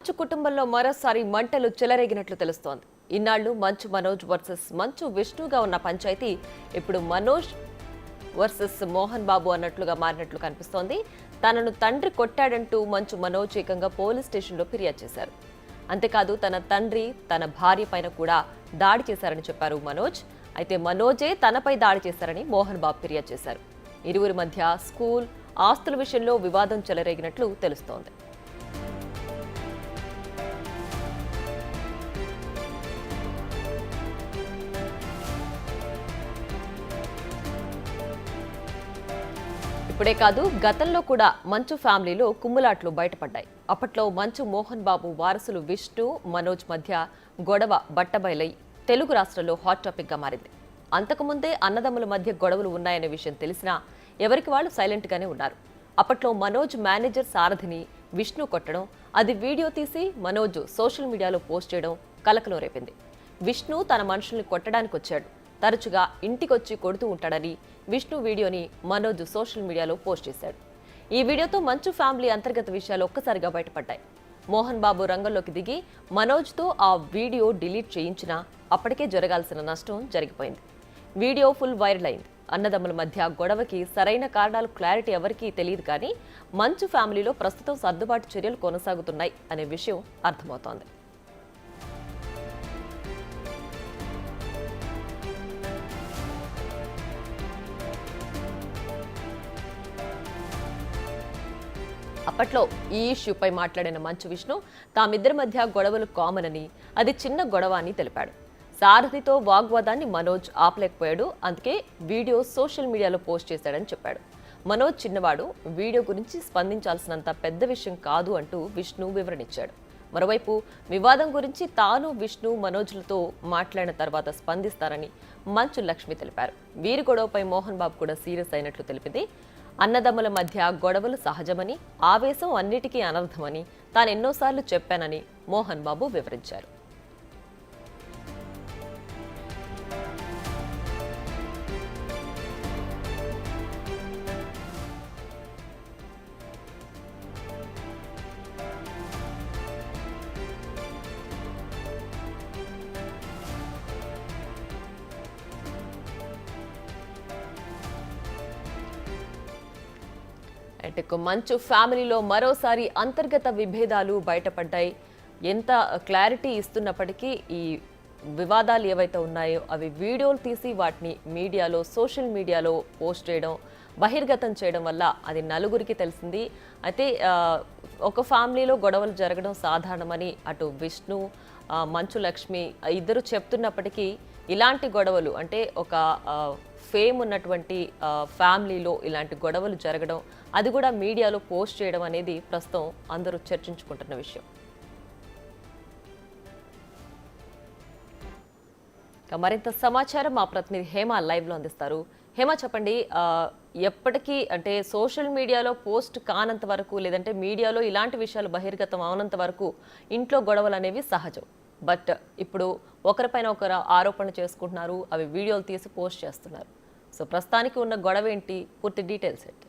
మంచు కుటుంబంలో మరోసారి మంటలు చెలరేగినట్లు తెలుస్తోంది. ఇన్నాళ్లు మంచు మనోజ్ వర్సెస్ మంచు విష్ణుగా ఉన్న పంచాయతీ ఇప్పుడు మనోజ్ వర్సెస్ మోహన్ బాబు అన్నట్లుగా మారినట్లు కనిపిస్తోంది. తనను తండ్రి కొట్టాడంటూ మంచు మనోజ్ ఏకంగా పోలీస్ స్టేషన్లో ఫిర్యాదు చేశారు. అంతేకాదు తన తండ్రి తన భార్య పైన కూడా దాడి చేశారని చెప్పారు మనోజ్. అయితే మనోజే తనపై దాడి చేశారని మోహన్ బాబు ఫిర్యాదు చేశారు. ఇరువురి మధ్య స్కూల్ ఆస్తుల విషయంలో వివాదం చెలరేగినట్లు తెలుస్తోంది. ఇప్పుడే కాదు, గతంలో కూడా మంచు ఫ్యామిలీలో కుమ్ములాట్లు బయటపడ్డాయి. అప్పట్లో మంచు మోహన్ బాబు వారసులు విష్ణు మనోజ్ మధ్య గొడవ బట్టబయలై తెలుగు రాష్ట్రాల్లో హాట్ టాపిక్ గా మారింది. అంతకుముందే అన్నదమ్ముల మధ్య గొడవలు ఉన్నాయనే విషయం తెలిసినా ఎవరికి వాళ్ళు సైలెంట్ గానే ఉన్నారు. అప్పట్లో మనోజ్ మేనేజర్ సారథిని విష్ణు కొట్టడం, అది వీడియో తీసి మనోజ్ సోషల్ మీడియాలో పోస్ట్ చేయడం కలకలం రేపింది. విష్ణు తన మనుషుల్ని కొట్టడానికి వచ్చాడు, తరచుగా ఇంటికొచ్చి కొడుతూ ఉంటాడని విష్ణు వీడియోని మనోజ్ సోషల్ మీడియాలో పోస్ట్ చేశాడు. ఈ వీడియోతో మంచు ఫ్యామిలీ అంతర్గత విషయాలు ఒక్కసారిగా బయటపడ్డాయి. మోహన్ బాబు రంగంలోకి దిగి మనోజ్తో ఆ వీడియో డిలీట్ చేయించినా అప్పటికే జరగాల్సిన నష్టం జరిగిపోయింది. వీడియో ఫుల్ వైరల్ అయింది. అన్నదమ్ముల మధ్య గొడవకి సరైన కారణాలు క్లారిటీ ఎవరికీ తెలియదు, కానీ మంచు ఫ్యామిలీలో ప్రస్తుతం సర్దుబాటు చర్యలు కొనసాగుతున్నాయి అనే విషయం అర్థమవుతోంది. అప్పట్లో ఈ ఇష్యూపై మాట్లాడిన మంచు విష్ణు తామిద్దరి మధ్య గొడవలు కామన్ అని, అది చిన్న గొడవ అని తెలిపాడు. సారథితో వాగ్వాదాన్ని మనోజ్ ఆపలేకపోయాడు, అందుకే వీడియో సోషల్ మీడియాలో పోస్ట్ చేశాడని చెప్పాడు. మనోజ్ చిన్నవాడు, వీడియో గురించి స్పందించాల్సినంత పెద్ద విషయం కాదు అంటూ విష్ణు వివరణిచ్చాడు. మరోవైపు వివాదం గురించి తాను విష్ణు మనోజ్లతో మాట్లాడిన తర్వాత స్పందిస్తారని మంచు లక్ష్మి తెలిపారు. వీరి గొడవపై మోహన్ బాబు కూడా సీరియస్ అయినట్లు తెలిపింది. అన్నదమ్ముల మధ్య గొడవలు సహజమని, ఆవేశం అన్నిటికీ అనర్థమని తాను ఎన్నోసార్లు చెప్పానని మోహన్ బాబు వివరించారు. మంచు ఫ్యామిలీలో మరోసారి అంతర్గత విభేదాలు బయటపడ్డాయి. ఎంత క్లారిటీ ఇస్తున్నప్పటికీ ఈ వివాదాలు ఏవైతే ఉన్నాయో అవి వీడియోలు తీసి వాటిని మీడియాలో సోషల్ మీడియాలో పోస్ట్ చేయడం, బహిర్గతం చేయడం వల్ల అది నలుగురికి తెలిసింది. అయితే ఒక ఫ్యామిలీలో గొడవలు జరగడం సాధారణమని అటు విష్ణు మంచు లక్ష్మి ఇద్దరు చెప్తున్నప్పటికీ ఇలాంటి గొడవలు అంటే ఒక ఫేమ్ ఉన్నటువంటి ఫ్యామిలీలో ఇలాంటి గొడవలు జరగడం, అది కూడా మీడియాలో పోస్ట్ చేయడం అనేది ప్రస్తుతం అందరూ చర్చించుకుంటున్న విషయం. మరింత సమాచారం మా ప్రతినిధి హేమ లైవ్లో అందిస్తారు. హేమ, చెప్పండి, ఎప్పటికీ అంటే సోషల్ మీడియాలో పోస్ట్ కానంత వరకు, లేదంటే మీడియాలో ఇలాంటి విషయాలు బహిర్గతం అవనంత వరకు ఇంట్లో గొడవలు అనేవి సహజం. బట్ ఇప్పుడు ఒకరిపైన ఒకరు ఆరోపణ చేసుకుంటున్నారు, అవి వీడియోలు తీసి పోస్ట్ చేస్తున్నారు. సో ప్రస్తుతానికి ఉన్న గొడవ ఏంటి, పూర్తి డీటెయిల్స్ ఏంటి?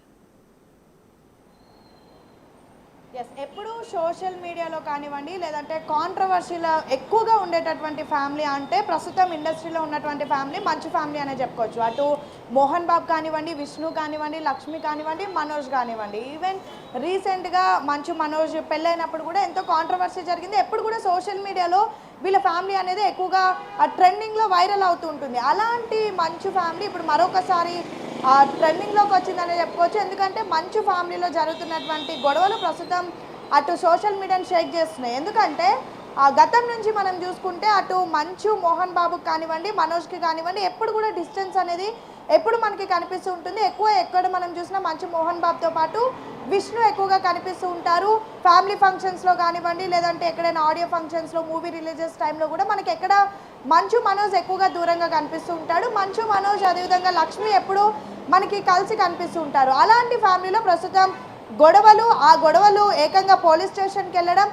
ఎప్పుడు సోషల్ మీడియాలో కానివ్వండి, లేదంటే కాంట్రవర్సీలో ఎక్కువగా ఉండేటటువంటి ఫ్యామిలీ అంటే ప్రస్తుతం ఇండస్ట్రీలో ఉన్నటువంటి ఫ్యామిలీ మంచు ఫ్యామిలీ అనే చెప్పుకోవచ్చు. అటు మోహన్ బాబు కానివ్వండి, విష్ణు కానివ్వండి, లక్ష్మి కానివ్వండి, మనోజ్ కానివ్వండి. ఈవెన్ రీసెంట్గా మంచు మనోజ్ పెళ్ళైనప్పుడు కూడా ఎంతో కాంట్రవర్సీ జరిగింది. ఎప్పుడు కూడా సోషల్ మీడియాలో వీళ్ళ ఫ్యామిలీ అనేది ఎక్కువగా ట్రెండింగ్లో వైరల్ అవుతూ ఉంటుంది. అలాంటి మంచు ఫ్యామిలీ ఇప్పుడు మరొకసారి ట్రెండింగ్లోకి వచ్చిందనే చెప్పుకోవచ్చు. ఎందుకంటే మంచు ఫ్యామిలీలో జరుగుతున్నటువంటి గొడవలు ప్రస్తుతం అటు సోషల్ మీడియాని షేక్ చేస్తున్నాయి. ఎందుకంటే గతం నుంచి మనం చూసుకుంటే అటు మంచు మోహన్ బాబుకి కానివ్వండి, మనోజ్కి కానివ్వండి, ఎప్పుడు కూడా డిస్టెన్స్ అనేది ఎప్పుడు మనకి కనిపిస్తూ ఉంటుంది. ఎక్కడ మనం చూసినా మంచు మోహన్ బాబుతో పాటు విష్ణు ఎక్కువగా కనిపిస్తూ ఉంటారు. ఫ్యామిలీ ఫంక్షన్స్లో కానివ్వండి, లేదంటే ఎక్కడైనా ఆడియో ఫంక్షన్స్లో, మూవీ రిలీజెస్ టైంలో కూడా మనకి ఎక్కడ మంచు మనోజ్ ఎక్కువగా దూరంగా కనిపిస్తూ ఉంటాడు. మంచు మనోజ్ అదేవిధంగా లక్ష్మి ఎప్పుడు మనకి కలిసి కనిపిస్తూ ఉంటారు. అలాంటి ఫ్యామిలీలో ప్రస్తుతం ఆ గొడవలు ఏకంగా పోలీస్ స్టేషన్కి వెళ్ళడం,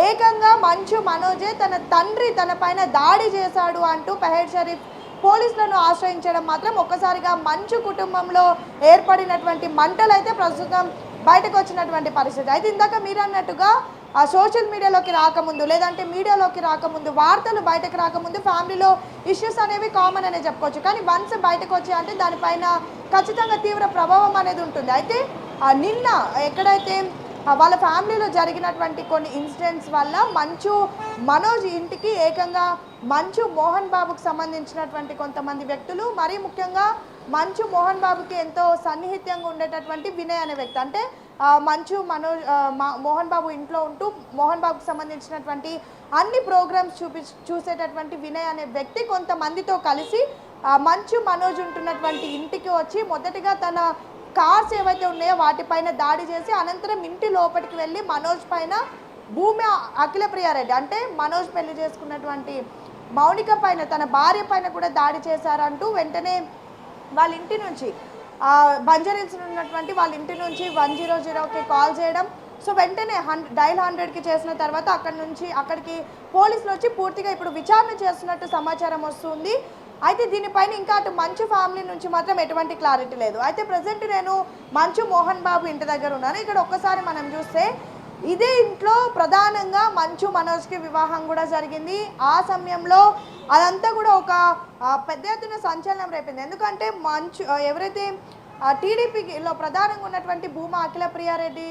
ఏకంగా మంచు మనోజే తన తండ్రి తన పైన దాడి చేశాడు అంటూ పెహెడ్ షరీఫ్ పోలీసులను ఆశ్రయించడం మాత్రం ఒక్కసారిగా మంచు కుటుంబంలో ఏర్పడినటువంటి మంటలు అయితే ప్రస్తుతం బయటకు వచ్చినటువంటి పరిస్థితి. అయితే ఇందాక మీరు అన్నట్టుగా ఆ సోషల్ మీడియాలోకి రాకముందు లేదంటే మీడియాలోకి రాకముందు వార్తలు బయటకు రాకముందు ఫ్యామిలీలో ఇష్యూస్ అనేవి కామన్ అనే చెప్పుకోవచ్చు. కానీ వన్స్ బయటకు వచ్చాయంటే దానిపైన ఖచ్చితంగా తీవ్ర ప్రభావం అనేది ఉంటుంది. అయితే నిన్న ఎక్కడైతే వాళ్ళ ఫ్యామిలీలో జరిగినటువంటి కొన్ని ఇన్సిడెంట్స్ వల్ల మంచు మనోజ్ ఇంటికి ఏకంగా మంచు మోహన్ బాబుకి సంబంధించినటువంటి కొంతమంది వ్యక్తులు, మరీ ముఖ్యంగా మంచు మోహన్ బాబుకి ఎంతో సన్నిహితంగా ఉండేటటువంటి వినయ్ అనే వ్యక్తి, అంటే మంచు మనోజ్ మోహన్ బాబు ఇంట్లో ఉంటూ మోహన్ బాబుకి సంబంధించినటువంటి అన్ని ప్రోగ్రామ్స్ చూసేటటువంటి వినయ్ అనే వ్యక్తి కొంతమందితో కలిసి మంచు మనోజ్ ఉంటున్నటువంటి ఇంటికి వచ్చి మొదటిగా తన కార్స్ ఏవైతే ఉన్నాయో వాటిపైన దాడి చేసి అనంతరం ఇంటి లోపలికి వెళ్ళి మనోజ్ పైన భూమి అఖిలప్రియారెడ్డి అంటే మనోజ్ పెళ్లి చేసుకున్నటువంటి మౌనిక పైన తన భార్య పైన కూడా దాడి చేశారంటూ వెంటనే వాళ్ళ ఇంటి నుంచి బంజారీల్స్ ఉన్నటువంటి వాళ్ళ ఇంటి నుంచి 100కి కాల్ చేయడం. సో వెంటనే డైల్ 100కి చేసిన తర్వాత అక్కడికి పోలీసులు వచ్చి పూర్తిగా ఇప్పుడు విచారణ చేస్తున్నట్టు సమాచారం వస్తుంది. అయితే దీనిపైన ఇంకా అటు మంచు ఫ్యామిలీ నుంచి మాత్రం ఎటువంటి క్లారిటీ లేదు. అయితే ప్రజెంట్ నేను మంచు మోహన్ బాబు ఇంటి దగ్గర ఉన్నాను. ఇక్కడ ఒక్కసారి మనం చూస్తే ఇదే ఇంట్లో ప్రధానంగా మంచు మనోజ్కి వివాహం కూడా జరిగింది. ఆ సమయంలో అదంతా కూడా ఒక పెద్ద ఎత్తున సంచలనం రేపింది. ఎందుకంటే మంచు ఎవరైతే టీడీపీలో ప్రధానంగా ఉన్నటువంటి భూమా అఖిలప్రియారెడ్డి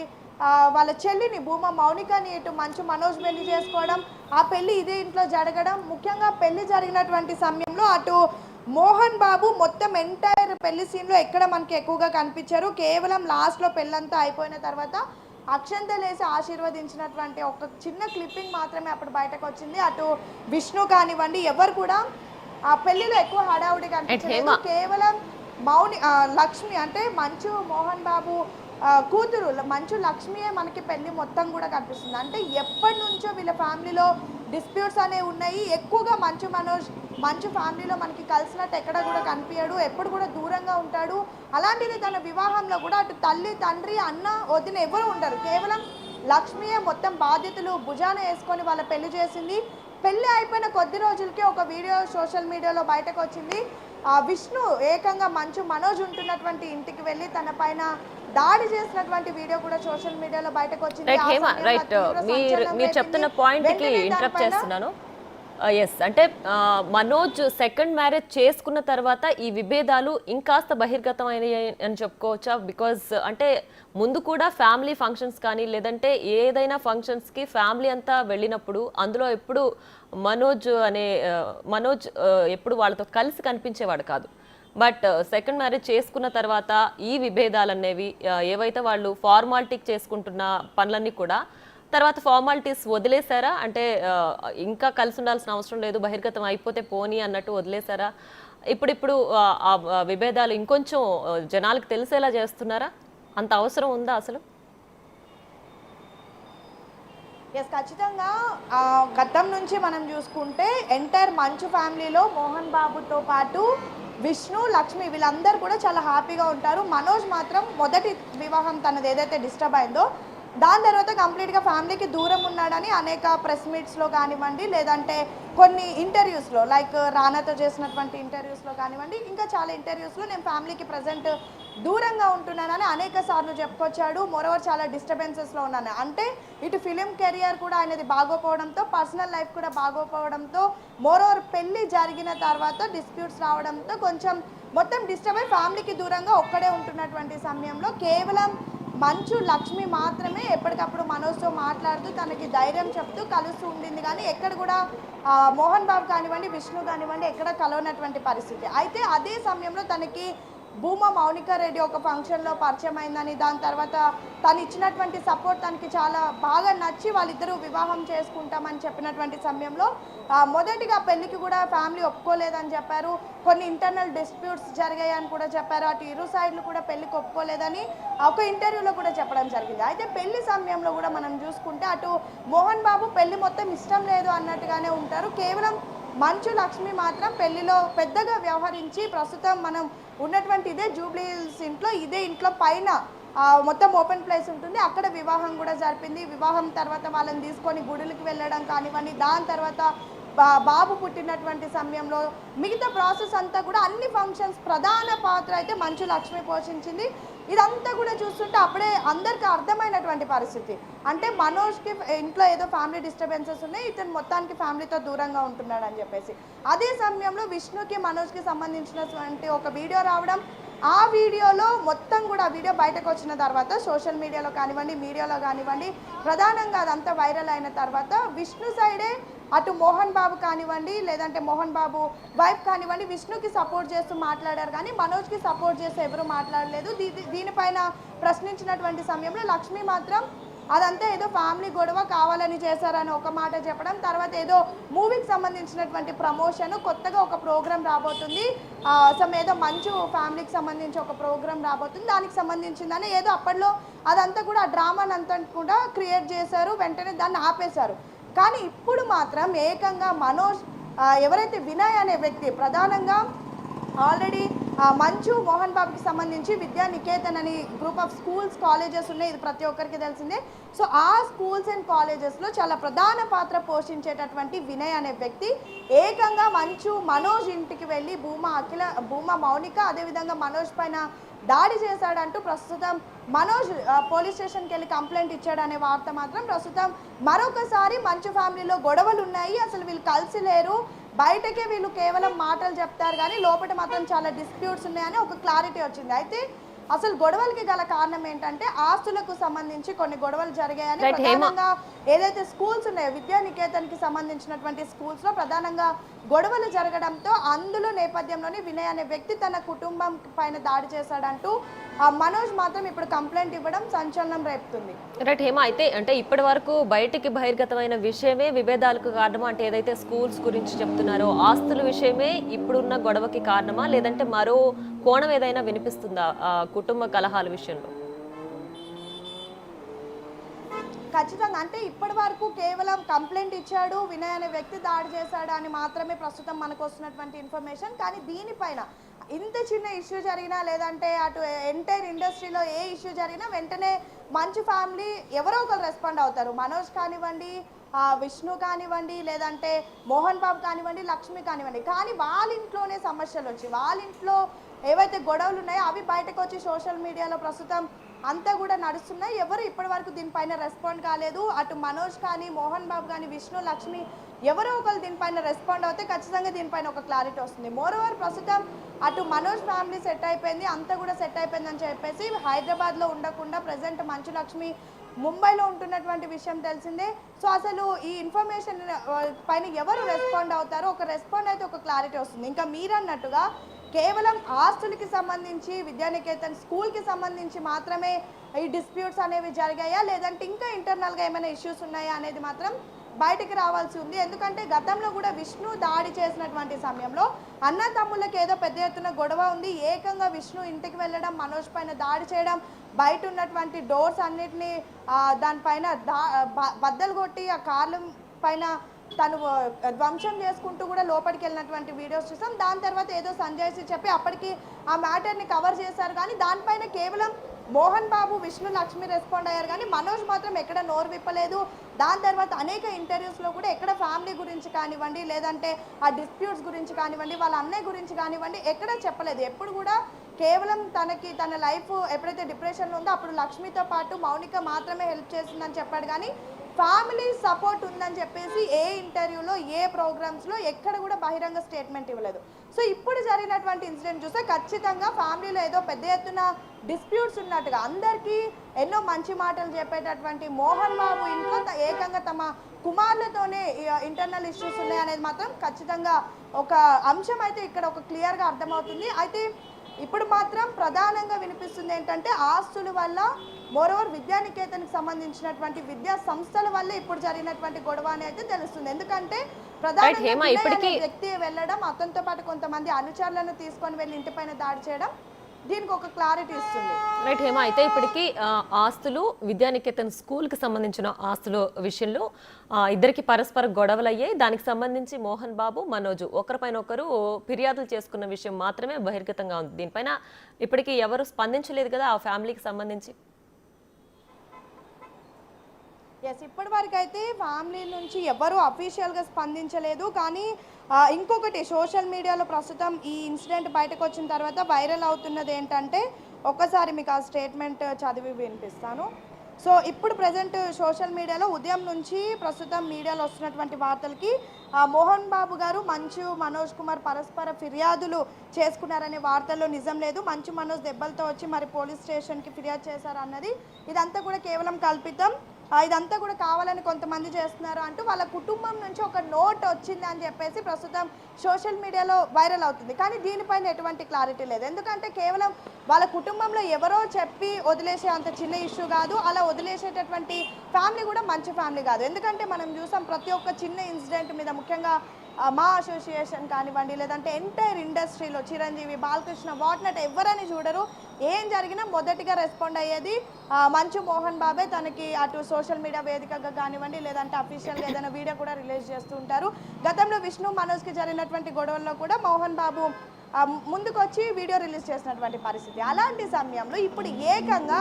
వాళ్ళ చెల్లిని భూమా మౌనికని ఇటు మంచు మనోజ్ పెళ్లి చేసుకోవడం, ఆ పెళ్లి ఇదే ఇంట్లో జరగడం, ముఖ్యంగా పెళ్లి జరిగినటువంటి సమయంలో అటు మోహన్ బాబు మొత్తం ఎంటైర్ పెళ్లి సీన్లో ఎక్కడ మనకి ఎక్కువగా కనిపించారు. కేవలం లాస్ట్లో పెళ్ళంతా అయిపోయిన తర్వాత అక్షంతలేసి ఆశీర్వదించినటువంటి ఒక చిన్న క్లిప్పింగ్ మాత్రమే అప్పుడు బయటకు వచ్చింది. అటు విష్ణు కానివ్వండి ఎవరు కూడా ఆ పెళ్లిలో ఎక్కువ హడావుడి కనిపించలేదు. కేవలం లక్ష్మి అంటే మంచు మోహన్ బాబు కూతురు మంచు లక్ష్మియే మనకి పెళ్లి మొత్తం కూడా కనిపిస్తుంది. అంటే ఎప్పటి నుంచో వీళ్ళ ఫ్యామిలీలో డిస్ప్యూట్స్ అనేవి ఉన్నాయి. ఎక్కువగా మంచు ఫ్యామిలీలో మనకి కలిసినట్టు ఎక్కడ కూడా కనిపించడు, ఎప్పుడు కూడా దూరంగా ఉంటాడు. అలాంటిది తన వివాహంలో కూడా అటు తల్లి తండ్రి అన్న వదిన ఎవరు ఉండరు, కేవలం లక్ష్మియే మొత్తం బాధ్యతలు భుజాన వేసుకొని వాళ్ళ పెళ్లి చేసింది. పెళ్లి అయిపోయిన కొద్ది రోజులకే ఒక వీడియో సోషల్ మీడియాలో బయటకు వచ్చింది. విష్ణు ఏకంగా మంచు మనోజ్ ఉంటున్నటువంటి ఇంటికి వెళ్ళి తన పైన దాడి చేసినటువంటి వీడియో కూడా సోషల్ మీడియాలో బయటకు వచ్చింది. మీరు చెప్తున్న పాయింట్ కి ఇంటరప్ట్ చేస్తున్నాను. ఎస్, అంటే మనోజ్ సెకండ్ మ్యారేజ్ చేసుకున్న తర్వాత ఈ విభేదాలు ఇంకాస్త బహిర్గతం అయినాయి అని చెప్పుకోవచ్చా? బికాజ్ అంటే ముందు కూడా ఫ్యామిలీ ఫంక్షన్స్ కానీ లేదంటే ఏదైనా ఫంక్షన్స్కి ఫ్యామిలీ అంతా వెళ్ళినప్పుడు అందులో ఎప్పుడు మనోజ్ ఎప్పుడు వాళ్ళతో కలిసి కనిపించేవాడు కాదు. బట్ సెకండ్ మ్యారేజ్ చేసుకున్న తర్వాత ఈ విభేదాలు అనేవి ఏవైతే వాళ్ళు ఫార్మాలిటీకి చేసుకుంటున్న పనులన్నీ కూడా తర్వాత ఫార్మాలిటీస్ వదిలేశారా? అంటే ఇంకా కలిసి ఉండాల్సిన అవసరం లేదు, బహిర్గతం అయిపోతే పోనీ అన్నట్టు వదిలేశారా? ఇప్పుడు ఆ విభేదాలు ఇంకొంచెం జనాలకు తెలిసేలా చేస్తున్నారా? అంత అవసరం ఉందా అసలు? ఎస్, ఖచ్చితంగా గతం నుంచి మనం చూసుకుంటే ఎంటైర్ మంచు ఫ్యామిలీలో మోహన్ బాబుతో పాటు విష్ణు లక్ష్మి వీళ్ళందరూ కూడా చాలా హ్యాపీగా ఉంటారు. మనోజ్ మాత్రం మొదటి వివాహం తనది ఏదైతే డిస్టర్బ్ అయిందో దాని తర్వాత కంప్లీట్గా ఫ్యామిలీకి దూరం ఉన్నాడని అనేక ప్రెస్ మీట్స్లో కానివ్వండి లేదంటే కొన్ని ఇంటర్వ్యూస్లో లైక్ రానాతో చేసినటువంటి ఇంటర్వ్యూస్లో కానివ్వండి ఇంకా చాలా ఇంటర్వ్యూస్లో నేను ఫ్యామిలీకి ప్రజెంట్ దూరంగా ఉంటున్నానని అనేక సార్లు చెప్పుకొచ్చాడు. మోరోవర్ చాలా డిస్టర్బెన్సెస్లో ఉన్నాను అంటే ఇటు ఫిలిం కెరియర్ కూడా ఆయనది బాగోపోవడంతో పర్సనల్ లైఫ్ కూడా బాగోపోవడంతో మోరోవర్ పెళ్ళి జరిగిన తర్వాత డిస్ప్యూట్స్ రావడంతో కొంచెం మొత్తం డిస్టర్బ్ అయి ఫ్యామిలీకి దూరంగా ఒక్కడే ఉంటున్నటువంటి సమయంలో కేవలం మంచు లక్ష్మి మాత్రమే ఎప్పటికప్పుడు మనోజ్తో మాట్లాడుతూ తనకి ధైర్యం చెప్తూ కలుస్తూ ఉండింది. కానీ ఎక్కడ కూడా మోహన్ బాబు కానివ్వండి విష్ణు కానివ్వండి ఎక్కడ కలవనటువంటి పరిస్థితి. అయితే అదే సమయంలో తనకి భూమా మౌనిక రెడ్డి ఒక ఫంక్షన్లో పరిచయం అయిందని దాని తర్వాత తను ఇచ్చినటువంటి సపోర్ట్ తనకి చాలా బాగా నచ్చి వాళ్ళిద్దరూ వివాహం చేసుకుంటామని చెప్పినటువంటి సమయంలో మొదటిగా పెళ్లికి కూడా ఫ్యామిలీ ఒప్పుకోలేదని చెప్పారు. కొన్ని ఇంటర్నల్ డిస్ప్యూట్స్ జరిగాయని కూడా చెప్పారు. అటు ఇరు సైడ్లు కూడా పెళ్లికి ఒప్పుకోలేదని ఒక ఇంటర్వ్యూలో కూడా చెప్పడం జరిగింది. అయితే పెళ్లి సమయంలో కూడా మనం చూసుకుంటే అటు మోహన్ బాబు పెళ్లి మొత్తం ఇష్టం లేదు అన్నట్టుగానే ఉంటారు. కేవలం మంచు లక్ష్మి మాత్రం పెళ్లిలో పెద్దగా వ్యవహరించి ప్రస్తుతం మనం ఉన్నటువంటి ఇదే జూబ్లీ హిల్స్ ఇంట్లో ఇదే ఇంట్లో పైన మొత్తం ఓపెన్ ప్లేస్ ఉంటుంది, అక్కడ వివాహం కూడా జరిపింది. వివాహం తర్వాత వాళ్ళని తీసుకొని గుడులకు వెళ్ళడం కానివ్వండి దాని తర్వాత బాబు పుట్టినటువంటి సమయంలో మిగతా ప్రాసెస్ అంతా కూడా అన్ని ఫంక్షన్స్ ప్రధాన పాత్ర అయితే మంచు లక్ష్మి పోషించింది. ఇదంతా కూడా చూస్తుంటే అప్పుడే అందరికీ అర్థమైనటువంటి పరిస్థితి. అంటే మనోజ్కి ఇంట్లో ఏదో ఫ్యామిలీ డిస్టర్బెన్సెస్ ఉన్నాయి, ఇతను మొత్తానికి ఫ్యామిలీతో దూరంగా ఉంటున్నాడు అని చెప్పేసి. అదే సమయంలో విష్ణుకి మనోజ్కి సంబంధించినటువంటి ఒక వీడియో రావడం, ఆ వీడియోలో మొత్తం కూడా ఆ వీడియో బయటకు వచ్చిన తర్వాత సోషల్ మీడియాలో కానివ్వండి, మీడియాలో కానివ్వండి, ప్రధానంగా అదంతా వైరల్ అయిన తర్వాత విష్ణు సైడే అటు మోహన్ బాబు కానివ్వండి, లేదంటే మోహన్ బాబు వైఫ్ కానివ్వండి, విష్ణుకి సపోర్ట్ చేస్తూ మాట్లాడారు కానీ మనోజ్కి సపోర్ట్ చేస్తూ ఎవరు మాట్లాడలేదు. దీనిపైన ప్రశ్నించినటువంటి సమయంలో లక్ష్మి మాత్రం అదంతా ఏదో ఫ్యామిలీ గొడవ కావాలని చేశారని ఒక మాట చెప్పడం, తర్వాత ఏదో మూవీకి సంబంధించినటువంటి ప్రమోషన్, కొత్తగా ఒక ప్రోగ్రామ్ రాబోతుంది, ఏదో మంచు ఫ్యామిలీకి సంబంధించి ఒక ప్రోగ్రామ్ రాబోతుంది, దానికి సంబంధించిందని ఏదో అప్పట్లో అదంతా కూడా ఆ డ్రామాని అంతా కూడా క్రియేట్ చేశారు, వెంటనే దాన్ని ఆపేశారు. కానీ ఇప్పుడు మాత్రం ఏకంగా మనోజ్ ఎవరైతే వినయ్ అనే వ్యక్తి ప్రధానంగా ఆల్రెడీ మంచు మోహన్ బాబుకి సంబంధించి విద్యా నికేతన్ అని గ్రూప్ ఆఫ్ స్కూల్స్ కాలేజెస్ ఉన్నాయి, ఇది ప్రతి ఒక్కరికి తెలిసిందే. సో ఆ స్కూల్స్ అండ్ కాలేజెస్లో చాలా ప్రధాన పాత్ర పోషించేటటువంటి వినయ్ అనే వ్యక్తి ఏకంగా మంచు మనోజ్ ఇంటికి వెళ్ళి భూమా మౌనిక అదేవిధంగా మనోజ్ పైన దాడి చేశాడంటూ ప్రస్తుతం మనోజ్ పోలీస్ స్టేషన్కి వెళ్ళి కంప్లైంట్ ఇచ్చాడనే వార్త మాత్రం ప్రస్తుతం మరొకసారి మంచు ఫ్యామిలీలో గొడవలు ఉన్నాయి, అసలు వీళ్ళు కలిసి లేరు, బయటకే వీళ్ళు కేవలం మాటలు చెప్తారు కానీ లోపల మాత్రం చాలా డిస్ప్యూట్స్ ఉన్నాయని ఒక క్లారిటీ వచ్చింది. అయితే అసలు గొడవలకి గల కారణం ఏంటంటే ఆస్తులకు సంబంధించి కొన్ని గొడవలు జరిగాయని, ప్రధానంగా ఏదైతే స్కూల్స్ ఉన్నాయో విద్యా నికేతన్కి సంబంధించినటువంటి స్కూల్స్లో ప్రధానంగా గొడవలు జరగడంతో అందులో నేపథ్యంలోనే వినయ్ అనే వ్యక్తి తన కుటుంబం పైన దాడి చేశాడంటూ మనోజ్ మాత్రం ఇప్పుడు కంప్లైంట్ ఇవ్వడం సంచలనం రేపుతుంది. రైట్ హేమ, అయితే అంటే ఇప్పటి వరకు బయటికి బహిర్గతమైన విషయమే విభేదాలకు కారణమా? అంటే ఏదైతే స్కూల్స్ గురించి చెప్తున్నారో ఆస్తుల విషయమే ఇప్పుడున్న గొడవకి కారణమా, లేదంటే మరో కోణం ఏదైనా వినిపిస్తుందా కుటుంబ కలహాల విషయంలో? ఖచ్చితంగా, అంటే ఇప్పటి వరకు కేవలం కంప్లైంట్ ఇచ్చాడు, వినయ్ అనే వ్యక్తి దాడి చేశాడు అని మాత్రమే ప్రస్తుతం మనకు వస్తున్నటువంటి ఇన్ఫర్మేషన్. కానీ దీనిపైన ఇంత చిన్న ఇష్యూ జరిగినా, లేదంటే అటు ఎంటైర్ ఇండస్ట్రీలో ఏ ఇష్యూ జరిగినా వెంటనే మంచు ఫ్యామిలీ ఎవరో ఒకరు రెస్పాండ్ అవుతారు. మనోజ్ కానివ్వండి, విష్ణు కానివ్వండి, లేదంటే మోహన్ బాబు కానివ్వండి, లక్ష్మి కానివ్వండి. కానీ వాళ్ళ ఇంట్లోనే సమస్యలు వచ్చి వాళ్ళ ఇంట్లో ఏవైతే గొడవలు ఉన్నాయో అవి బయటకు వచ్చి సోషల్ మీడియాలో ప్రస్తుతం అంతా కూడా నడుస్తున్నాయి. ఎవరు ఇప్పటి వరకు దీనిపైన రెస్పాండ్ కాలేదు. అటు మనోజ్ కానీ, మోహన్ బాబు కానీ, విష్ణు, లక్ష్మి ఎవరో ఒకరు దీనిపైన రెస్పాండ్ అవుతే ఖచ్చితంగా దీనిపైన ఒక క్లారిటీ వస్తుంది. మోరోవర్ ప్రస్తుతం అటు మనోజ్ ఫ్యామిలీ సెట్ అయిపోయింది, అంతా కూడా సెట్ అయిపోయిందని చెప్పేసి హైదరాబాద్లో ఉండకుండా ప్రజెంట్ మంచు లక్ష్మి ముంబైలో ఉంటున్నటువంటి విషయం తెలిసిందే. సో అసలు ఈ ఇన్ఫర్మేషన్ పైన ఎవరు రెస్పాండ్ అవుతారో ఒక రెస్పాండ్ అయితే ఒక క్లారిటీ వస్తుంది. ఇంకా మీరన్నట్టుగా కేవలం ఆస్తులకి సంబంధించి విద్యానికేతన్ స్కూల్కి సంబంధించి మాత్రమే ఈ డిస్ప్యూట్స్ అనేవి జరిగాయా, లేదంటే ఇంకా ఇంటర్నల్గా ఏమైనా ఇష్యూస్ ఉన్నాయా అనేది మాత్రం బయటికి రావాల్సి ఉంది. ఎందుకంటే గతంలో కూడా విష్ణు దాడి చేసినటువంటి సమయంలో అన్న తమ్ముళ్ళకి ఏదో పెద్ద ఎత్తున గొడవ ఉంది, ఏకంగా విష్ణు ఇంటికి వెళ్ళడం, మనోజ్ పైన దాడి చేయడం, బయట ఉన్నటువంటి డోర్స్ అన్నిటినీ దానిపైన బద్దలు కొట్టి ఆ కార్ల పైన తను ధ్వంసం చేసుకుంటూ కూడా లోపలికి వెళ్ళినటువంటి వీడియోస్ చూసాం. దాని తర్వాత ఏదో సంజయ్ చెప్పి అప్పటికి ఆ మ్యాటర్ని కవర్ చేశారు, కానీ దానిపైన కేవలం మోహన్ బాబు, విష్ణు, లక్ష్మి రెస్పాండ్ అయ్యారు, కానీ మనోజ్ మాత్రం ఎక్కడ నోరు విప్పలేదు. దాని తర్వాత అనేక ఇంటర్వ్యూస్లో కూడా ఎక్కడ ఫ్యామిలీ గురించి కానివ్వండి, లేదంటే ఆ డిస్ప్యూట్స్ గురించి కానివ్వండి, వాళ్ళ అన్నయ్య గురించి కానివ్వండి ఎక్కడ చెప్పలేదు. ఎప్పుడు కూడా కేవలం తన లైఫ్ ఎప్పుడైతే డిప్రెషన్లో ఉందో అప్పుడు లక్ష్మితో పాటు మౌనిక మాత్రమే హెల్ప్ చేసిందని చెప్పాడు, కానీ ఫ్యామిలీ సపోర్ట్ ఉందని చెప్పేసి ఏ ఇంటర్వ్యూలో, ఏ ప్రోగ్రామ్స్లో ఎక్కడ కూడా బహిరంగ స్టేట్మెంట్ ఇవ్వలేదు. సో ఇప్పుడు జరిగినటువంటి ఇన్సిడెంట్ చూస్తే ఖచ్చితంగా ఫ్యామిలీలో ఏదో పెద్ద ఎత్తున డిస్ప్యూట్స్ ఉన్నట్టుగా, అందరికీ ఎన్నో మంచి మాటలు చెప్పేటటువంటి మోహన్ బాబు ఇంట్లో ఏకంగా తమ కుమారులతోనే ఇంటర్నల్ ఇష్యూస్ ఉన్నాయనేది మాత్రం ఖచ్చితంగా ఒక అంశం అయితే ఇక్కడ ఒక క్లియర్గా అర్థమవుతుంది. అయితే ఇప్పుడు మాత్రం ప్రధానంగా వినిపిస్తుంది ఏంటంటే ఆస్తుల వల్ల, మోరోవర్ విద్యానికేతన్కి సంబంధించినటువంటి విద్యా సంస్థల వల్ల ఇప్పుడు జరిగినటువంటి గొడవ అని అయితే తెలుస్తుంది. ఎందుకంటే ప్రధానంగా వ్యక్తి వెళ్ళడం, అతనితో పాటు కొంతమంది అనుచరులను తీసుకొని వెళ్ళి ఇంటిపైన దాడి చేయడం దీనికి ఒక క్లారిటీ ఇస్తుంది. రైట్ హేమ, అయితే ఇప్పటికీ ఆస్తులు విద్యానికేతన్ స్కూల్కి సంబంధించిన ఆస్తుల విషయంలో ఇద్దరికి పరస్పర గొడవలు అయ్యాయి. దానికి సంబంధించి మోహన్ బాబు, మనోజ్ ఒకరిపైన ఒకరు ఫిర్యాదులు చేసుకున్న విషయం మాత్రమే బహిర్గతంగా ఉంది. దీనిపైన ఇప్పటికీ ఎవరు స్పందించలేదు కదా ఆ ఫ్యామిలీకి సంబంధించి. ఎస్, ఇప్పటి వరకు అయితే ఫ్యామిలీ నుంచి ఎవరు అఫీషియల్గా స్పందించలేదు. కానీ ఇంకొకటి సోషల్ మీడియాలో ప్రస్తుతం ఈ ఇన్సిడెంట్ బయటకు వచ్చిన తర్వాత వైరల్ అవుతున్నది ఏంటంటే ఒక్కసారి మీకు ఆ స్టేట్మెంట్ చదివి వినిపిస్తాను. సో ఇప్పుడు ప్రజెంట్ సోషల్ మీడియాలో ఉదయం నుంచి ప్రస్తుతం మీడియాలో వస్తున్నటువంటి వార్తలకి మోహన్ బాబు గారు మంచు మనోజ్ కుమార్ పరస్పర ఫిర్యాదులు చేసుకున్నారనే వార్తల్లో నిజం లేదు. మంచు మనోజ్ దెబ్బలతో వచ్చి మరి పోలీస్ స్టేషన్కి ఫిర్యాదు చేశారు అన్నది ఇదంతా కూడా కేవలం కల్పితం. ఇదంతా కూడా కావాలని కొంతమంది చేస్తున్నారు అంటూ వాళ్ళ కుటుంబం నుంచి ఒక నోట్ వచ్చింది అని చెప్పేసి ప్రస్తుతం సోషల్ మీడియాలో వైరల్ అవుతుంది. కానీ దీనిపైన ఎటువంటి క్లారిటీ లేదు. ఎందుకంటే కేవలం వాళ్ళ కుటుంబంలో ఎవరో చెప్పి వదిలేసే అంత చిన్న ఇష్యూ కాదు. అలా వదిలేసేటటువంటి ఫ్యామిలీ కూడా మంచి ఫ్యామిలీ కాదు. ఎందుకంటే మనం చూసాం ప్రతి ఒక్క చిన్న ఇన్సిడెంట్ మీద, ముఖ్యంగా మా అసోసియేషన్ కానివ్వండి, లేదంటే ఎంటైర్ ఇండస్ట్రీలో చిరంజీవి, బాలకృష్ణ, వాట్నాట్ ఎవరని చూడరు. ఏం జరిగినా మొదటిగా రెస్పాండ్ అయ్యేది మంచు మోహన్ బాబే. తనకి అటు సోషల్ మీడియా వేదికగా కానివ్వండి, లేదంటే అఫీషియల్గా ఏదైనా వీడియో కూడా రిలీజ్ చేస్తూ ఉంటారు. గతంలో విష్ణు మనోజ్కి జరిగినటువంటి గొడవల్లో కూడా మోహన్ బాబు ముందుకు వచ్చి వీడియో రిలీజ్ చేసినటువంటి పరిస్థితి. అలాంటి సమయంలో ఇప్పుడు ఏకంగా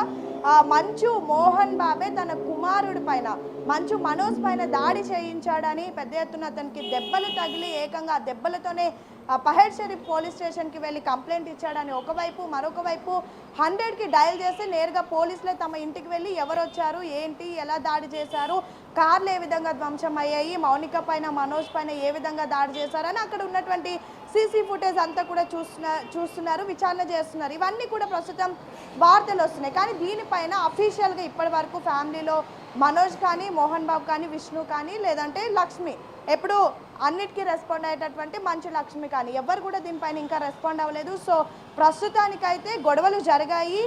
మంచు మోహన్ బాబే తన కుమారుడి పైన, మంచు మనోజ్ పైన దాడి చేయించాడని పెద్ద ఎత్తున అతనికి దెబ్బలు తగిలి ఏకంగా ఆ దెబ్బలతోనే పహెడ్ షరీఫ్ పోలీస్ స్టేషన్కి వెళ్ళి కంప్లైంట్ ఇచ్చాడని ఒకవైపు, మరొక వైపు 100కి డయల్ చేస్తే నేరుగా పోలీసులే తమ ఇంటికి వెళ్ళి ఎవరు వచ్చారు, ఏంటి, ఎలా దాడి చేశారు, కార్లు ఏ విధంగా ధ్వంసం అయ్యాయి, మౌనిక పైన, మనోజ్ పైన ఏ విధంగా దాడి చేశారని అక్కడ ఉన్నటువంటి సీసీ ఫుటేజ్ అంతా కూడా చూస్తున్నారు, విచారణ చేస్తున్నారు. ఇవన్నీ కూడా ప్రస్తుతం వార్తలు వస్తున్నాయి. కానీ దీనిపైన అఫీషియల్గా ఇప్పటి వరకు ఫ్యామిలీలో మనోజ్ కానీ, మోహన్ బాబు కానీ, విష్ణు కానీ, లేదంటే లక్ష్మి, ఎప్పుడు అన్నిటికీ రెస్పాండ్ అయ్యేటటువంటి మంచు లక్ష్మి కానీ ఎవరు కూడా దీనిపైన ఇంకా రెస్పాండ్ అవ్వలేదు. సో ప్రస్తుతానికైతే గొడవలు జరిగాయి,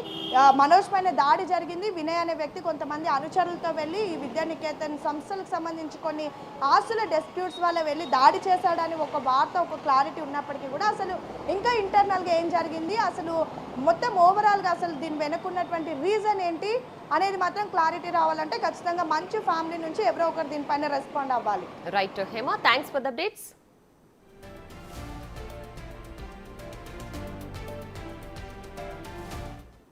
మనోజ్ పైన దాడి జరిగింది. వినయ్ అనే వ్యక్తి కొంతమంది అనుచరులతో వెళ్ళి ఈ విద్యానికేతన్ సంస్థలకు సంబంధించి కొన్ని ఆస్తుల డిస్ప్యూట్స్ వల్ల వెళ్ళి దాడి చేశాడని ఒక వార్త, ఒక క్లారిటీ ఉన్నప్పటికీ కూడా అసలు ఇంకా ఇంటర్నల్గా ఏం జరిగింది, అసలు మొత్తం ఓవరాల్గా అసలు దీని వెనుకున్నటువంటి రీజన్ ఏంటి అనేది మాత్రం క్లారిటీ రావాలంటే ఖచ్చితంగా మంచి ఫ్యామిలీ నుంచి ఎవరో ఒకరు దీనిపైన రెస్పాండ్ అవ్వాలి. Right Hema, thanks for the updates.